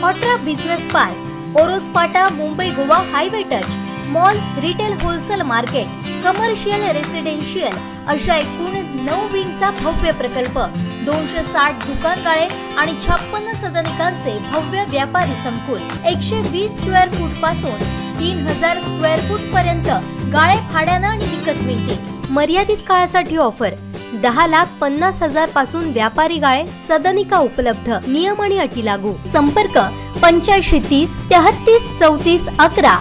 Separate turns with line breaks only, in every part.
ऑट्रा business park, Oros Phata, Mumbai Goa highway touch, mall, retail wholesale market, commercial residential अशा एकूण 9 विंगचा भव्य प्रकल्प, 260 दुकानगाळे आणि 56 सदनिकांचे भव्य व्यापारी संकुल, 120 स्क्वेअर फूट पासून 3000 स्क्वेअर फूट पर्यंत गाळे भाड्यानं आणि विकत मिळतील। मर्यादित काळासाठी ऑफर, 10,50,000 पासून व्यापारी गाळे, सदनिका उपलब्ध, नियम आणि अटी लागू। संपर्क 8530 33 34 11।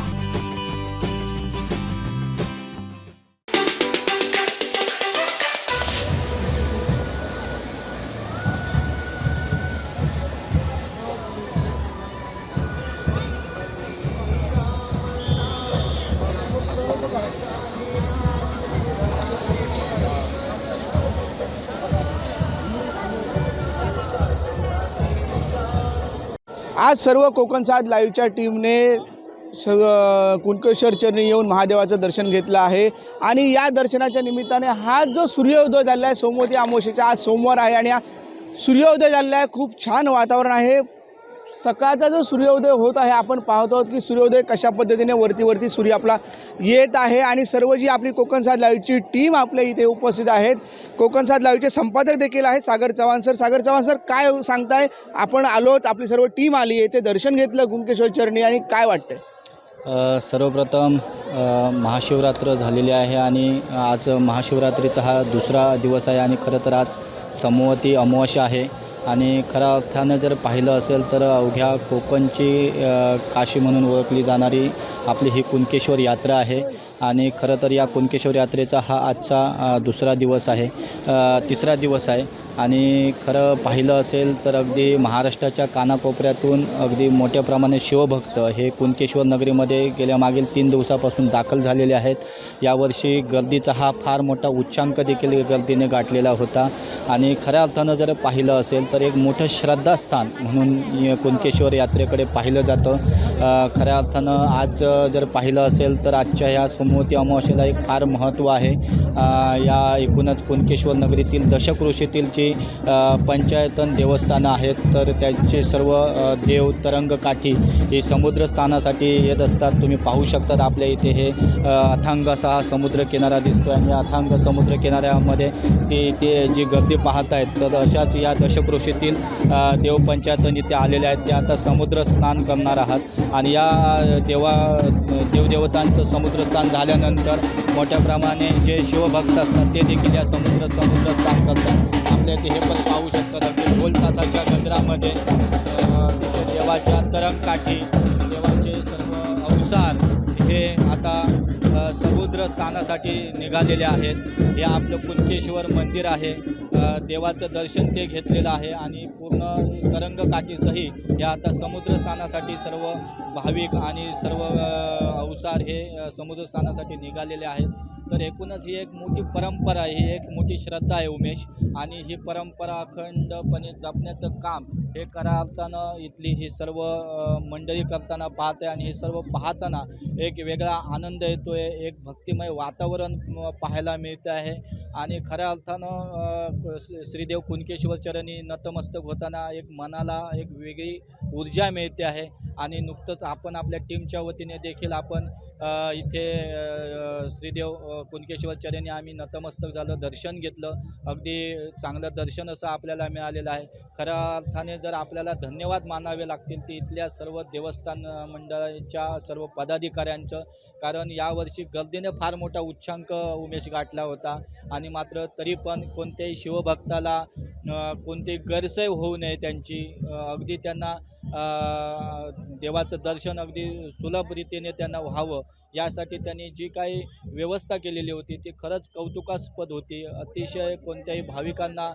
आज सर्व कोकण 7 लाईव्हच्या टीमने कुणकेश्वर चरणी येऊन महादेवाचं दर्शन घेतलं आहे आणि या दर्शनाच्या निमित्ताने हा जो सूर्योदय झाला आहे, सोमवती अमावस्येचा आज सोमवार आहे आणि हा सूर्योदय झाला आहे। खूप छान वातावरण आहे। सकाळचा जो सूर्योदय होत आहे, आपण पाहतो की सूर्योदय कशा पद्धतीने वरती सूर्य आपला येत आहे आणि सर्व जी आपली कोकण 7 लाईव्हची टीम आपल्या इथे उपस्थित आहेत। कोकण 7 लाईव्हचे संपादक देखील आहेत सागर चव्हाण सर। सागर चव्हाण सर, काय सांगताय? आपण आलोत, आपली सर्व टीम आली आहे, ते दर्शन घेतलं कुणकेश्वर चरणी आणि काय वाटतंय?
सर्वप्रथम महाशिवरात्र झालेली आहे आणि आज महाशिवरात्रीचा हा दुसरा दिवस आहे आणि खरं तर आज सोमवती अमावस्या आहे आणि खऱ्या अर्थानं जर पाहिलं असेल तर अवघ्या कोकणची काशी म्हणून ओळखली जाणारी आपली ही कुणकेश्वर यात्रा आहे आणि खरं तर या कुणकेश्वर यात्रेचा हा आजचा दुसरा दिवस आहे, तिसरा दिवस आहे आणि खरं पाहिलं असेल तर अगदी महाराष्ट्राच्या कानाकोपऱ्यातून अगदी मोठ्या प्रमाणात शिवभक्त हे कुणकेश्वर नगरीमध्ये गेल्या मागील 3 दिवसापासून दाखल झालेले आहेत। यावर्षी गर्दीचा हा फार मोठा उच्चांक देखील गर्दीने गाठलेला होता आणि खऱ्या अर्थानं जर पाहिलं असेल तर एक मोठं श्रद्धास्थान म्हणून कुणकेश्वर यात्रेकडे पाहिलं जातं। खऱ्या अर्थानं आज जर पाहिलं असेल तर आजच्या ह्या सोमवती अमावस्येला एक फार महत्त्व आहे। या एकूणच कुणकेश्वर नगरीतील दशकृषीतील जी पंचायतन देवस्थानं आहेत तर त्यांचे सर्व देव तरंगकाठी हे समुद्रस्थानासाठी येत असतात। तुम्ही पाहू शकतात आपल्या इथे हे अथांग असा हा समुद्रकिनारा दिसतो आणि या अथांग समुद्रकिनाऱ्यामध्ये ते जी गर्दी पाहत आहेत तर अशाच या दशकृषीतील देवपंचायतन इथे आलेल्या आहेत। ते आता समुद्र स्नान करणार आहात आणि या देवदेवतांचं समुद्रस्नान झाल्यानंतर मोठ्या प्रमाणे जे शिवभक्त असतात ते देखील या समुद्रस्नान करतात। आपल्या इथे हे पण पाहू शकतात अगदी ढोल तासाच्या गजरामध्ये अतिशय देवाच्या तरंगकाठी देवाचे सर्व अवसार हे आता समुद्र स्नानासाठी निघालेले आहेत। हे आपलं कुणकेश्वर मंदिर आहे, देवाचं दर्शन ते घेतलेलं आहे आणि पूर्ण तरंगकाठीसही या आता समुद्र स्नानासाठी सर्व भाविक आणि सर्व अवसार हे समुद्र स्नानासाठी निघालेले आहेत। तर एकूणच ही एक मोठी परंपरा आहे, ही एक मोठी श्रद्धा आहे उमेश आणि ही परंपरा अखंडपणे जपण्याचं काम हे खऱ्या अर्थानं इथली ही सर्व मंडळी करताना पाहते आणि हे सर्व पाहताना एक वेगळा आनंद येतो आहे, एक भक्तिमय वातावरण पाहायला मिळते आहे आणि खऱ्या अर्थानं श्रीदेव कुणकेश्वर चरणी नतमस्तक होताना एक मनाला एक वेगळी ऊर्जा मिळते आहे आणि नुकतंच आपण आपल्या टीमच्या वतीने देखील आपण इथे श्रीदेव कुणकेश्वर चरणी आम्ही नतमस्तक झालं, दर्शन घेतलं। अगदी चांगलं दर्शन असं आपल्याला मिळालेलं आहे। खऱ्या अर्थाने जर आपल्याला धन्यवाद मानावे लागतील ते इथल्या सर्व देवस्थान मंडळाच्या सर्व पदाधिकाऱ्यांचं, कारण यावर्षी गर्दीने फार मोठा उच्चांक उमेश गाठला होता आणि मात्र तरी पण कोणत्याही शिवभक्ताला कोणतीही गैरसोय होऊ नये त्यांची, अगदी त्यांना देवाचं दर्शन अगदी सुलभ रीतीने त्यांना व्हावं यासाठी त्यांनी जी काही व्यवस्था केलेली होती ती खरंच कौतुकास्पद होती। अतिशय कोणत्याही भाविकांना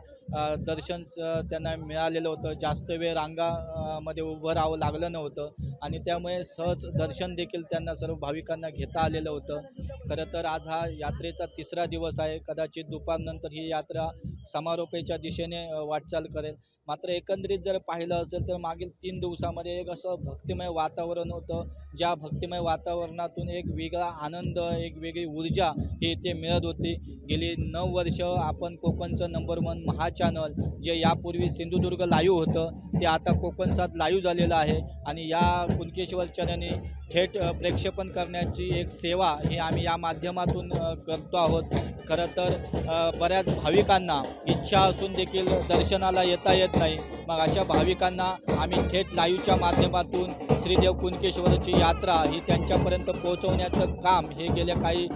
दर्शन त्यांना मिळालेलं होतं, जास्त वेळ रांगामध्ये उभं राहावं लागलं नव्हतं आणि त्यामुळे सहज दर्शन देखील त्यांना सर्व भाविकांना घेता आलेलं होतं। खरं तर आज हा यात्रेचा तिसरा दिवस आहे, कदाचित दुपारनंतर ही यात्रा समारोपाच्या दिशेने वाटचाल करेल। मात्र एकंदरीत जर पाहिलं असेल तर मागील 3 दिवसामध्ये एक असं भक्तिमय वातावरण होतं, ज्या भक्तिमय वातावरणातून एक वेगळा आनंद, एक वेगळी ऊर्जा ही इथे मिळत होती. गेली 9 वर्ष आपण कोकणचं नंबर 1 महा चॅनल, जे यापूर्वी सिंधुदुर्ग लाईव्ह होतं, ते आता कोकणसात लाईव्ह झालेलं आहे आणि या कुणकेश्वर चरणी थेट प्रक्षेपण करण्याची एक सेवा ही आम्ही या माध्यमातून करतो आहोत. खरं तर बऱ्याच भाविकांना इच्छा असून देखील दर्शनाला येता येत नाही. मग अशा भाविकांना आम्ही थेट लाईव्हच्या माध्यमातून श्रीदेव कुणकेश्वरची यात्रा ही त्यांच्यापर्यंत पोहोचवण्याचं काम हे गेल्या काही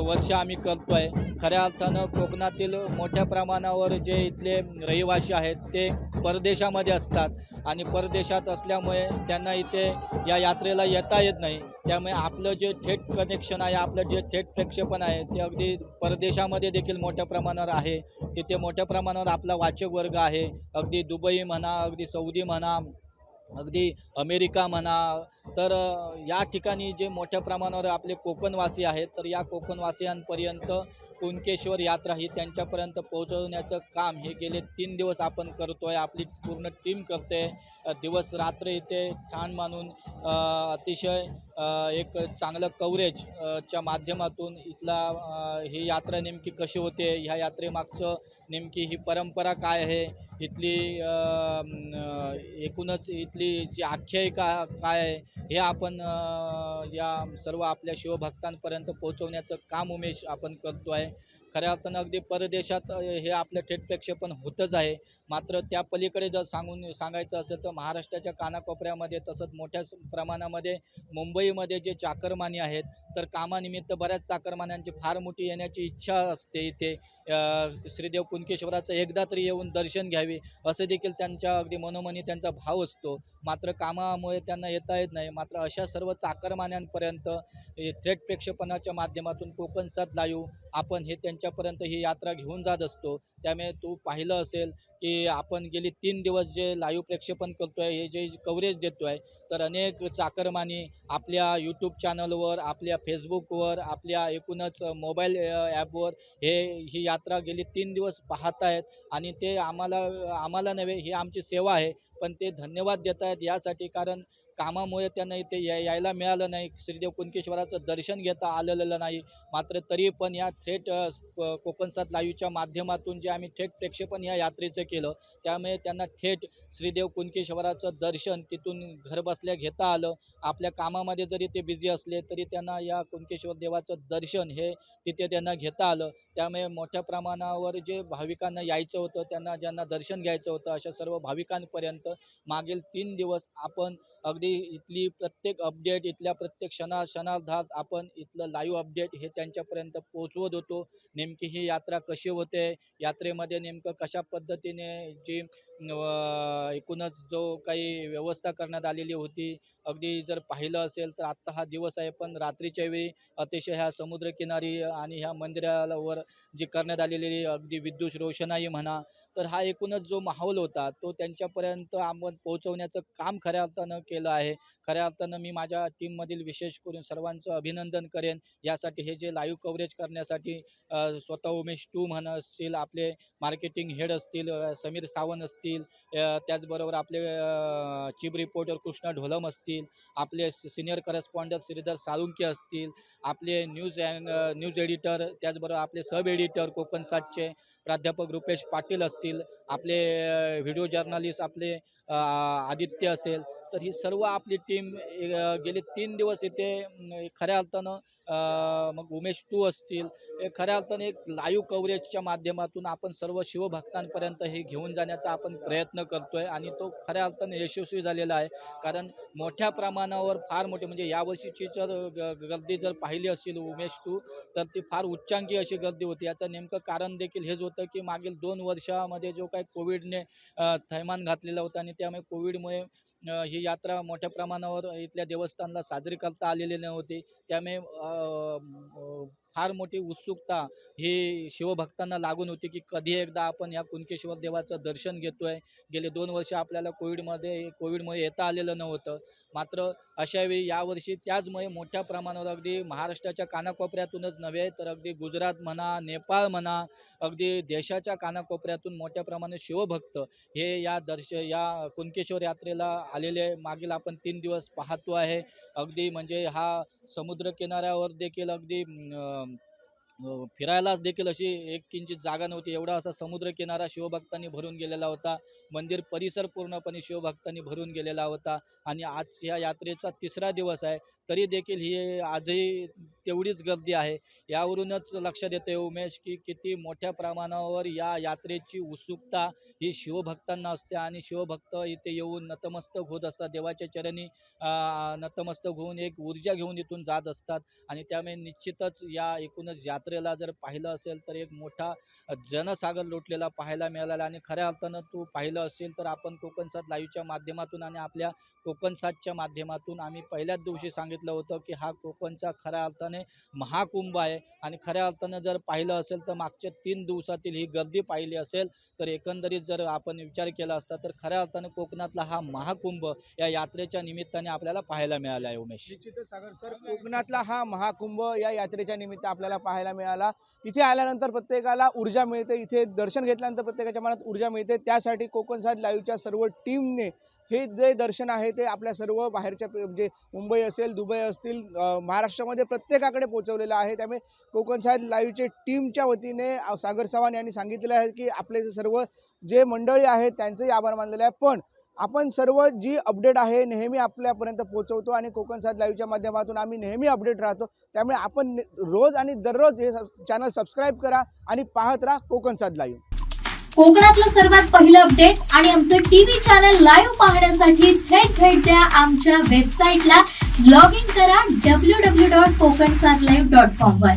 वर्ष आम्ही करतो आहे. खऱ्या अर्थानं कोकणातील मोठ्या प्रमाणावर जे इथले रहिवासी आहेत ते परदेशामध्ये असतात आणि परदेशात असल्यामुळे त्यांना इथे या यात्रेला येता येत नाही. त्यामुळे आपलं जे थेट कनेक्शन आहे, आपलं जे थेट प्रक्षेपण आहे ते अगदी परदेशामध्ये देखील मोठ्या प्रमाणावर आहे. तिथे मोठ्या प्रमाणावर आपला वाचक वर्ग आहे. अगदी दुबई म्हणा, अगदी सौदी म्हणा, अगदी अमेरिका म्हणा. तर या ठिकाणी जे मोठ्या प्रमाणावर आपले कोकणवासी आहेत, तर या कोकणवासियांपर्यंत कुणकेश्वर यात्रा ही त्यांच्यापर्यंत पोहोचवण्याचं काम हे गेले 3 दिवस आपण करतो आहे. आपली पूर्ण टीम करते. दिवस रात्र इथे छान मानून अतिशय एक चांगलं कव्हरेज च्या माध्यमातून इथला ही यात्रा नेमकी कशी होते, ह्या यात्रेमागचं नेमकी ही परंपरा काय आहे, इथली एकूणच इथली जी आख्यायिका काय आहे, हे आपण या सर्व आपल्या शिवभक्तांपर्यंत पोहोचवण्याचं काम उमेश आपण करतो आहे. खऱ्या अर्थानं अगदी परदेशात हे आपलं थेट प्रक्षेपण होतच आहे. मात्र त्या पलीकडे जर सांगायचं असेल तर महाराष्ट्राच्या कानाकोपऱ्यामध्ये तसंच मोठ्या प्रमाणामध्ये मुंबईमध्ये जे चाकरमानी आहेत, तर कामानिमित्त बऱ्याच चाकरमान्यांची फार मोठी येण्याची इच्छा असते इथे. श्रीदेव कुणकेश्वराचं एकदा तरी येऊन दर्शन घ्यावे असं देखील त्यांच्या अगदी मनोमनी त्यांचा भाव असतो. मात्र कामामुळे त्यांना येता येत नाही. मात्र अशा सर्व चाकरमान्यांपर्यंत थेट प्रक्षेपणाच्या माध्यमातून कोकणसात लाईव्ह आपण हे त्यांच्यापर्यंत ही यात्रा घेऊन जात असतो. त्यामुळे तू पाहिलं असेल की आपण गेली 3 दिवस जे लाईव्ह प्रक्षेपण करतो आहे, हे जे कव्हरेज देतो आहे, तर अनेक चाकरमानी आपल्या यूट्यूब चॅनलवर, आपल्या फेसबुकवर, आपल्या एकूणच मोबाईल ॲपवर ही यात्रा गेली 3 दिवस पाहत आहेत आणि ते आम्हाला नव्हे, ही आमची सेवा आहे. पण ते धन्यवाद देत आहेत यासाठी, कारण कामामुळे त्यांना इथे यायला मिळालं नाही, श्रीदेव कुणकेश्वराचं दर्शन घेता आलेलं नाही. मात्र तरी पण या थेट कोकणसात लाईव्हच्या माध्यमातून जे आम्ही थेट प्रक्षेपण या यात्रेचं केलं, त्यामुळे त्यांना थेट श्रीदेव कुणकेश्वराचं दर्शन तिथून घरबसल्या घेता आलं. आपल्या कामामध्ये जरी ते बिझी असले तरी त्यांना या कुणकेश्वर देवाचं दर्शन हे तिथे त्यांना घेता आलं. त्यामुळे मोठ्या प्रमाणावर जे भाविकांना यायचं होतं, त्यांना ज्यांना दर्शन घ्यायचं होतं, अशा सर्व भाविकांपर्यंत मागील 3 दिवस आपण अगदी इथली प्रत्येक अपडेट, इथल्या प्रत्येक क्षणार्धात आपण इथलं लाईव्ह अपडेट हे त्यांच्यापर्यंत पोहोचवत होतो. नेमकी ही यात्रा कशी होते, यात्रेमध्ये नेमकं कशा पद्धतीने जी एकूणच जो काही व्यवस्था करण्यात आलेली होती, अगदी जर पाहिलं असेल तर आत्ता हा दिवस आहे, पण रात्रीच्या वेळी अतिशय ह्या समुद्रकिनारी आणि ह्या मंदिरावर जी करण्यात आलेली अगदी विद्युत रोषणाई म्हणा, तर हा एकूणच जो माहोल होता तो त्यांच्यापर्यंत आपण पोहोचवण्याचं काम खऱ्या अर्थानं केलं आहे. खऱ्या अर्थानं मी माझ्या टीममधील विशेष करून सर्वांचं अभिनंदन करेन. यासाठी हे जे लाईव्ह कव्हरेज करण्यासाठी स्वतः उमेश टू म्हणा असतील, आपले मार्केटिंग हेड असतील समीर सावंत असतील, त्याचबरोबर आपले चीफ रिपोर्टर कृष्णा ढोलम असतील, आपले सिनियर करस्पॉन्डंट श्रीधर साळुंके असतील, आपले न्यूज एडिटर, त्याचबरोबर आपले सब एडिटर कोकणसातचे प्राध्यापक रुपेश पाटील असतील, आपले व्हिडिओ जर्नलिस्ट आपले आदित्य असेल, तर ही सर्व आपली टीम गेले 3 दिवस इथे खऱ्या अर्थानं मग उमेश टू असतील, हे खऱ्या अर्थानं एक लाईव्ह कव्हरेजच्या माध्यमातून आपण सर्व शिवभक्तांपर्यंत हे घेऊन जाण्याचा आपण प्रयत्न करतो आहे आणि तो खऱ्या अर्थानं यशस्वी झालेला आहे. कारण मोठ्या प्रमाणावर फार मोठी म्हणजे यावर्षीची जर गर्दी जर पाहिली असेल उमेश टू, तर ती फार उच्चांकी अशी गर्दी होती. याचं नेमकं कारण देखील हेच होतं की मागील 2 वर्षामध्ये जो काही कोविडने थैमान घातलेला होता आणि त्यामुळे कोविडमुळे ही यात्रा मोठ्या प्रमाणावर इथल्या देवस्थानला साजरी करता आलेली नव्हती. त्यामुळे फार मोठी उत्सुकता ही शिवभक्तांना लागून होती की कधी एकदा आपण या कुणकेश्वर देवाचं दर्शन घेतोय. गेले 2 वर्ष आपल्याला कोविडमुळे येता आलेलं नव्हतं. मात्र अशावेळी यावर्षी त्याचमुळे मोठ्या प्रमाणावर अगदी महाराष्ट्राच्या कानाकोपऱ्यातूनच नव्हे तर अगदी गुजरात म्हणा, नेपाळ म्हणा, अगदी देशाच्या कानाकोपऱ्यातून मोठ्या प्रमाणात शिवभक्त हे या कुणकेश्वर यात्रेला आलेले मागील आपण 3 दिवस पाहतो आहे. अगदी म्हणजे हा समुद्र किनाऱ्यावर देखील अगदी फिरायला देखील अशी एक किंचित जागा नव्हती. एवढा असा समुद्र किनारा शिवभक्तांनी भरून गेलेला होता. मंदिर परिसर पूर्णपणे शिवभक्तांनी भरून गेलेला होता आणि आज या यात्रेचा 3रा दिवस आहे तरी देखील ही आजही तेवढीच गर्दी आहे. यावरूनच लक्षात येते उमेश की किती मोठ्या प्रमाणावर या यात्रेची उत्सुकता ही शिवभक्तांना असते आणि शिवभक्त इथे येऊन नतमस्तक होत असतात. देवाच्या चरणी नतमस्तक होऊन एक ऊर्जा घेऊन इथून जात असतात आणि त्यामुळे निश्चितच या एकूणच यात्रेला जर पाहिलं असेल तर एक मोठा जनसागर लोटलेला पाहायला मिळाला आणि खऱ्या अर्थानं तू पाहिलं असेल तर आपण कोकणसाद लाईव्हच्या माध्यमातून आणि आपल्या कोकणसादच्या माध्यमातून आम्ही पहिल्याच दिवशी सांगितलं होतं की हा कोकणचा खऱ्या अर्थाने महाकुंभ आहे आणि खऱ्या अर्थानं जर पाहिलं असेल तर मागच्या 3 दिवसातील ही गर्दी पाहिली असेल तर एकंदरीत जर आपण विचार केला असता तर खऱ्या अर्थानं कोकणातला हा महाकुंभ या यात्रेच्या निमित्ताने आपल्याला पाहायला मिळाला आहे. उमेश,
निश्चितच सागर सर, कोकणातला हा महाकुंभ या यात्रेच्या निमित्त आपल्याला पाहायला मिळाला. इथे आल्यानंतर प्रत्येकाला ऊर्जा मिळते, इथे दर्शन घेतल्यानंतर प्रत्येकाच्या मनात ऊर्जा मिळते. त्यासाठी कोकणसाद लाईव्हच्या सर्व टीमने हे जे दर्शन आहे ते आपल्या सर्व बाहेरच्या म्हणजे मुंबई असेल, दुबई असतील, महाराष्ट्रामध्ये प्रत्येकाकडे पोहोचवलेलं आहे. त्यामुळे कोकणसाद लाईव्हचे टीमच्या वतीने सागर चव्हाण यांनी सांगितलेलं आहे की आपले सर्व जे मंडळी आहेत त्यांचेही आभार मानलेले आहे. पण आपण सर्व जी अपडेट आहे नेहमी आपल्यापर्यंत पोहोचवतो आणि कोकणसाद लाईव्हच्या माध्यमातून आम्ही नेहमी अपडेट राहतो. त्यामुळे आपण रोज आणि दररोज हे चॅनल सबस्क्राईब करा आणि पाहत राहा कोकणसाद लाईव्ह.
कोकणातलं सर्वात पहिलं अपडेट आणि आमचं टीव्ही चॅनल लाईव्ह पाहण्यासाठी थेट भेट द्या आमच्या वेबसाईटला. लॉग इन करा www.kokansadlive.com वर.